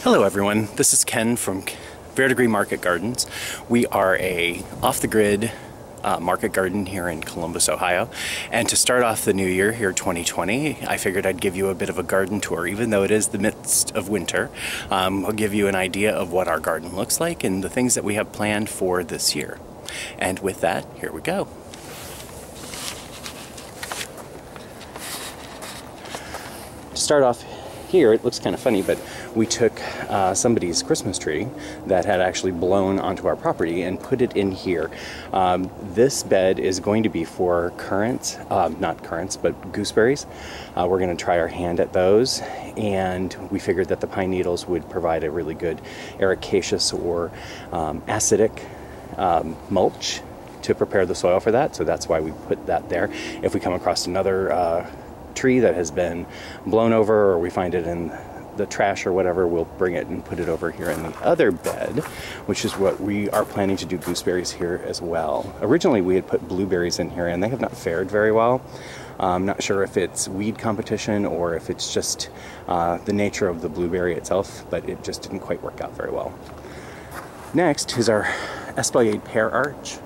Hello everyone, this is Ken from Verdigris Market Gardens. We are a off-the-grid market garden here in Columbus, Ohio. And to start off the new year here, 2020, I figured I'd give you a bit of a garden tour, even though it is the midst of winter. I'll give you an idea of what our garden looks like and the things that we have planned for this year. And with that, here we go. To start off here, it looks kind of funny, but we took somebody's Christmas tree that had actually blown onto our property and put it in here. This bed is going to be for currants, not currants, but gooseberries. We're going to try our hand at those, and we figured that the pine needles would provide a really good ericaceous or acidic mulch to prepare the soil for that, so that's why we put that there. If we come across another tree that has been blown over, or we find it in the trash or whatever, we'll bring it and put it over here in the other bed, which is what we are planning to do gooseberries here as well. Originally we had put blueberries in here and they have not fared very well. I'm not sure if it's weed competition or if it's just the nature of the blueberry itself, but it just didn't quite work out very well. Next is our espaliered pear arch.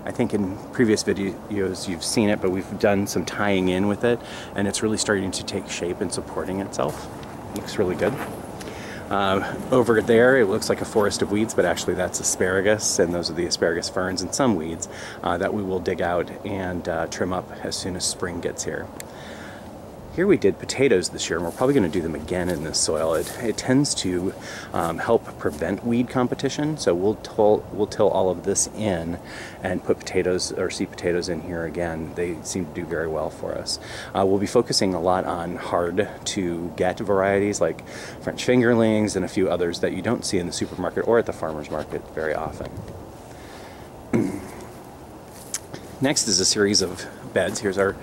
I think in previous videos you've seen it, but we've done some tying in with it, and it's really starting to take shape and supporting itself. Looks really good. Over there it looks like a forest of weeds, but actually that's asparagus, and those are the asparagus ferns and some weeds that we will dig out and trim up as soon as spring gets here. Here we did potatoes this year, and we're probably going to do them again in this soil. It tends to help prevent weed competition, so we'll till all of this in and put potatoes or seed potatoes in here again. They seem to do very well for us. We'll be focusing a lot on hard to get varieties like French fingerlings and a few others that you don't see in the supermarket or at the farmer's market very often. Next is a series of beds. Here's our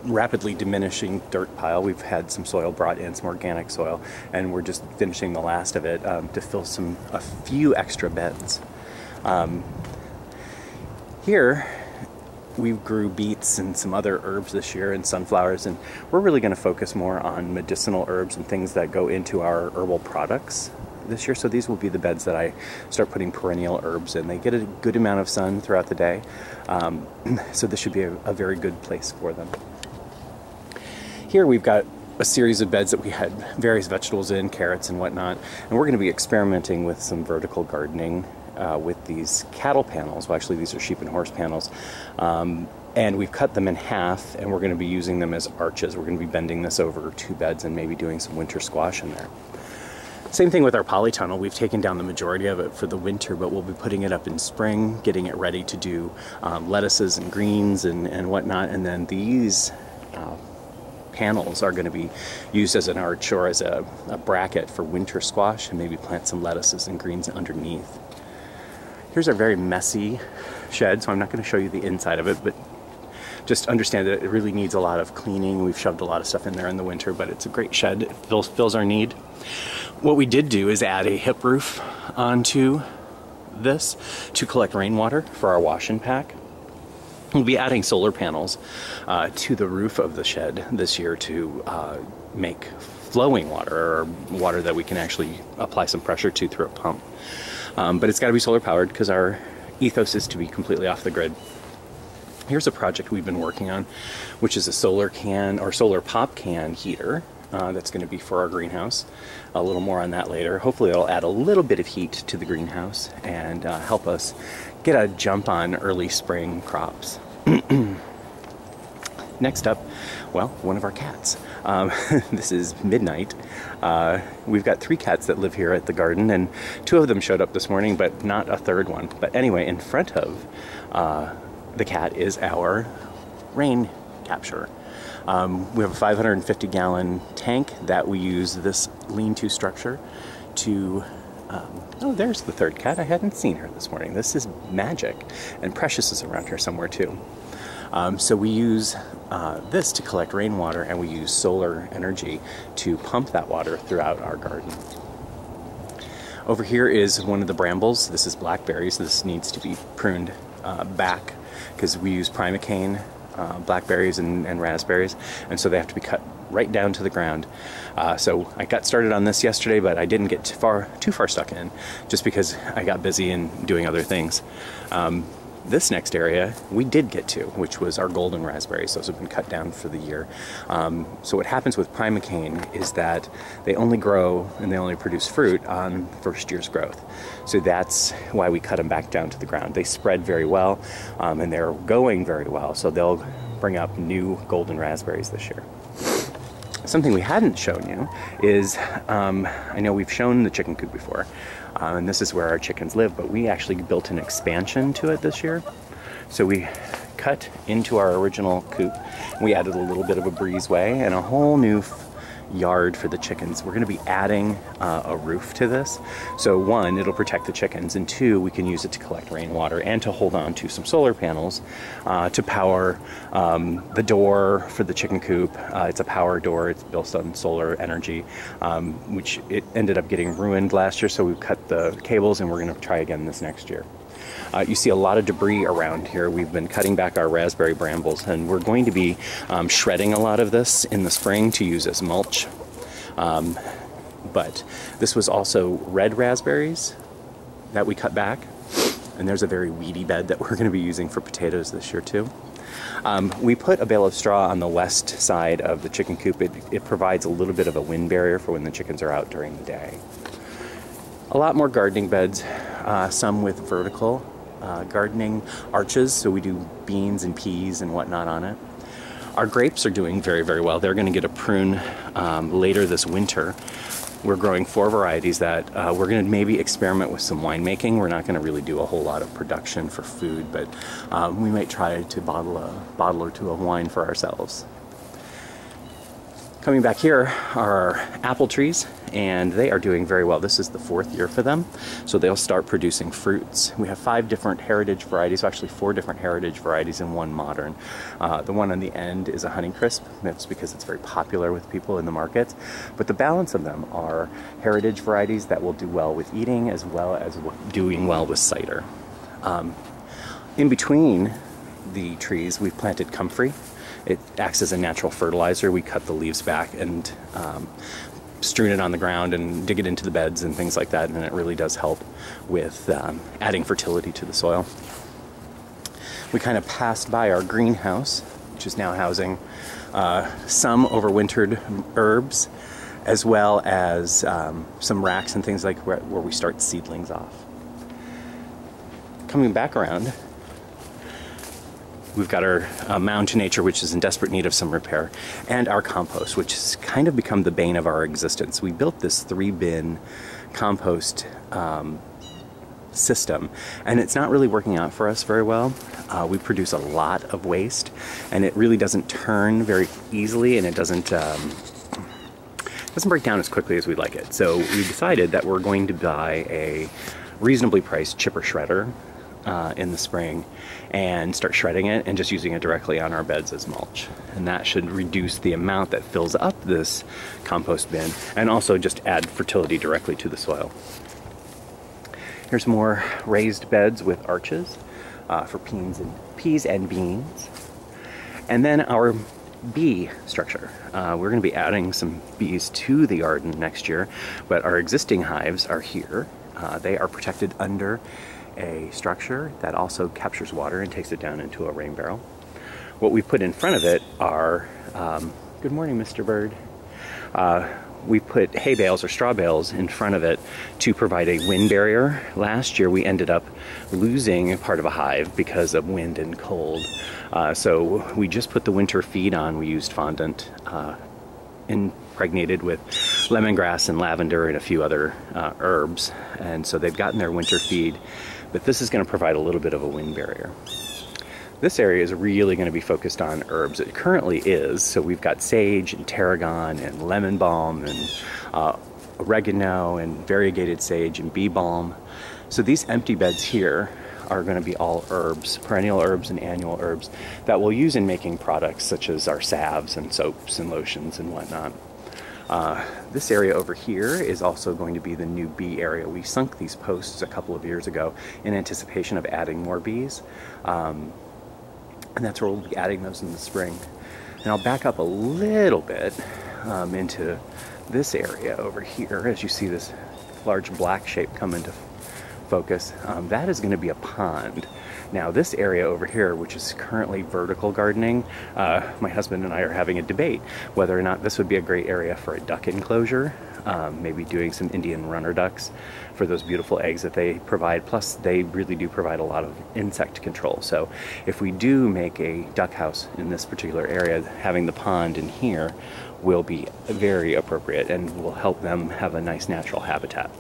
rapidly diminishing dirt pile. We've had some soil brought in, some organic soil, and we're just finishing the last of it to fill a few extra beds. Here we grew beets and some other herbs this year and sunflowers, and we're really going to focus more on medicinal herbs and things that go into our herbal products this year. So these will be the beds that I start putting perennial herbs in. They get a good amount of sun throughout the day, so this should be a very good place for them. Here we've got a series of beds that we had various vegetables in, carrots and whatnot, and we're going to be experimenting with some vertical gardening with these cattle panels. Well, actually these are sheep and horse panels, and we've cut them in half, and we're going to be using them as arches. We're going to be bending this over two beds and maybe doing some winter squash in there. Same thing with our polytunnel. We've taken down the majority of it for the winter, but we'll be putting it up in spring, getting it ready to do lettuces and greens and whatnot, and then these panels are going to be used as an arch or as a bracket for winter squash, and maybe plant some lettuces and greens underneath. Here's our very messy shed, so I'm not going to show you the inside of it, but just understand that it really needs a lot of cleaning. We've shoved a lot of stuff in there in the winter, but it's a great shed. It fills our need. What we did do is add a hip roof onto this to collect rainwater for our wash and pack. We'll be adding solar panels to the roof of the shed this year to make flowing water, or water that we can actually apply some pressure to through a pump. But it's got to be solar powered because our ethos is to be completely off the grid. Here's a project we've been working on, which is a solar can or solar pop can heater that's going to be for our greenhouse. A little more on that later. Hopefully it'll add a little bit of heat to the greenhouse and help us get a jump on early spring crops. Next up, well, one of our cats. This is Midnight. We've got 3 cats that live here at the garden, and 2 of them showed up this morning, but not a third one. But anyway, in front of the cat is our rain capture. We have a 550-gallon tank that we use this lean-to structure to oh, there's the third cat. I hadn't seen her this morning. This is Magic, and Precious is around here somewhere too. So we use this to collect rainwater, and we use solar energy to pump that water throughout our garden. Over here is one of the brambles. This is blackberries. This needs to be pruned back because we use primocane, blackberries and raspberries, and so they have to be cut right down to the ground. So I got started on this yesterday, but I didn't get too far stuck in, just because I got busy and doing other things. This next area we did get to, which was our golden raspberries. Those have been cut down for the year. So what happens with primocane is that they only grow and they only produce fruit on first year's growth. So that's why we cut them back down to the ground. They spread very well, and they're going very well, so they'll bring up new golden raspberries this year. Something we hadn't shown you is, I know we've shown the chicken coop before, and this is where our chickens live, but we actually built an expansion to it this year. So we cut into our original coop, we added a little bit of a breezeway and a whole new yard for the chickens. We're going to be adding a roof to this. So one, it'll protect the chickens, and two, we can use it to collect rainwater and to hold on to some solar panels to power the door for the chicken coop. It's a power door. It's built on solar energy, which it ended up getting ruined last year, so we cut the cables and we're going to try again this next year. You see a lot of debris around here. We've been cutting back our raspberry brambles, and we're going to be shredding a lot of this in the spring to use as mulch. But this was also red raspberries that we cut back, and there's a very weedy bed that we're going to be using for potatoes this year too. We put a bale of straw on the west side of the chicken coop. It provides a little bit of a wind barrier for when the chickens are out during the day. A lot more gardening beds, some with vertical gardening arches, so we do beans and peas and whatnot on it. Our grapes are doing very, very well. They're going to get a prune later this winter. We're growing 4 varieties that we're going to maybe experiment with some winemaking. We're not going to really do a whole lot of production for food, but we might try to bottle a bottle or two of wine for ourselves. Coming back here are our apple trees, and they are doing very well. This is the 4th year for them, so they'll start producing fruits. We have 5 different heritage varieties, actually 4 different heritage varieties and 1 modern. The one on the end is a Honeycrisp. That's because it's very popular with people in the markets. But the balance of them are heritage varieties that will do well with eating as well as doing well with cider. In between the trees, we've planted comfrey. It acts as a natural fertilizer. We cut the leaves back and strewn it on the ground and dig it into the beds and things like that, and it really does help with adding fertility to the soil. We kind of passed by our greenhouse, which is now housing some overwintered herbs, as well as some racks and things like where we start seedlings off. Coming back around, we've got our mound to nature, which is in desperate need of some repair, and our compost, which has kind of become the bane of our existence. We built this 3-bin compost system, and it's not really working out for us very well. We produce a lot of waste, and it really doesn't turn very easily, and it doesn't break down as quickly as we'd like it. So we decided that we're going to buy a reasonably priced chipper shredder in the spring and start shredding it and just using it directly on our beds as mulch. And that should reduce the amount that fills up this compost bin and also just add fertility directly to the soil. Here's more raised beds with arches for peas and beans. And then our bee structure. We're going to be adding some bees to the garden next year, but our existing hives are here. They are protected under a structure that also captures water and takes it down into a rain barrel. What we put in front of it are, good morning, Mr. Bird. We put hay bales or straw bales in front of it to provide a wind barrier. Last year we ended up losing part of a hive because of wind and cold. So we just put the winter feed on. We used fondant impregnated with lemongrass and lavender and a few other herbs. And so they've gotten their winter feed, but this is going to provide a little bit of a wind barrier. This area is really going to be focused on herbs. It currently is. So we've got sage and tarragon and lemon balm and oregano and variegated sage and bee balm. So these empty beds here are going to be all herbs, perennial herbs and annual herbs that we'll use in making products such as our salves and soaps and lotions and whatnot. This area over here is also going to be the new bee area. We sunk these posts a couple of years ago in anticipation of adding more bees. And that's where we'll be adding those in the spring. Now I'll back up a little bit into this area over here. As you see this large black shape come into focus, that is going to be a pond. Now this area over here, which is currently vertical gardening, my husband and I are having a debate whether or not this would be a great area for a duck enclosure, maybe doing some Indian runner ducks for those beautiful eggs that they provide. Plus they really do provide a lot of insect control. So if we do make a duck house in this particular area, having the pond in here will be very appropriate and will help them have a nice natural habitat.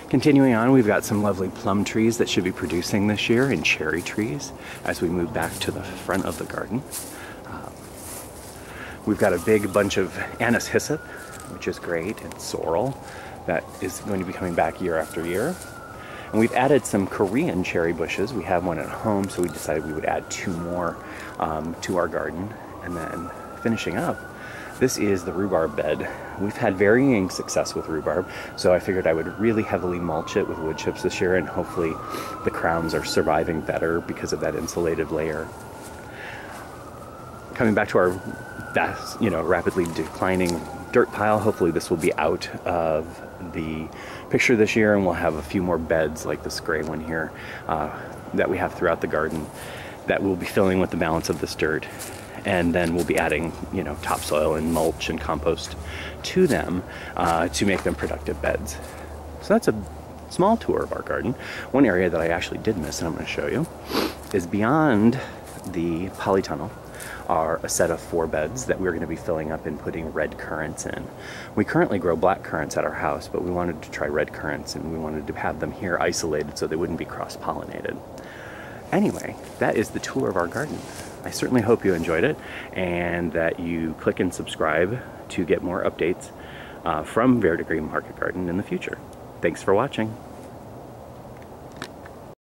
Continuing on, we've got some lovely plum trees that should be producing this year, and cherry trees as we move back to the front of the garden. We've got a big bunch of anise hyssop, which is great, and sorrel that is going to be coming back year after year. And we've added some Korean cherry bushes. We have one at home, so we decided we would add 2 more to our garden. And then finishing up, this is the rhubarb bed. We've had varying success with rhubarb, so I figured I would really heavily mulch it with wood chips this year, and hopefully the crowns are surviving better because of that insulated layer. Coming back to our rapidly declining dirt pile, hopefully this will be out of the picture this year, and we'll have a few more beds like this gray one here that we have throughout the garden that we'll be filling with the balance of this dirt. And then we'll be adding, topsoil and mulch and compost to them to make them productive beds. So that's a small tour of our garden. One area that I actually did miss, and I'm going to show you, is beyond the polytunnel are a set of 4 beds that we're going to be filling up and putting red currants in. We currently grow black currants at our house, but we wanted to try red currants, and we wanted to have them here isolated so they wouldn't be cross-pollinated. Anyway, that is the tour of our garden. I certainly hope you enjoyed it, and that you click and subscribe to get more updates from Verdigris Market Garden in the future. Thanks for watching.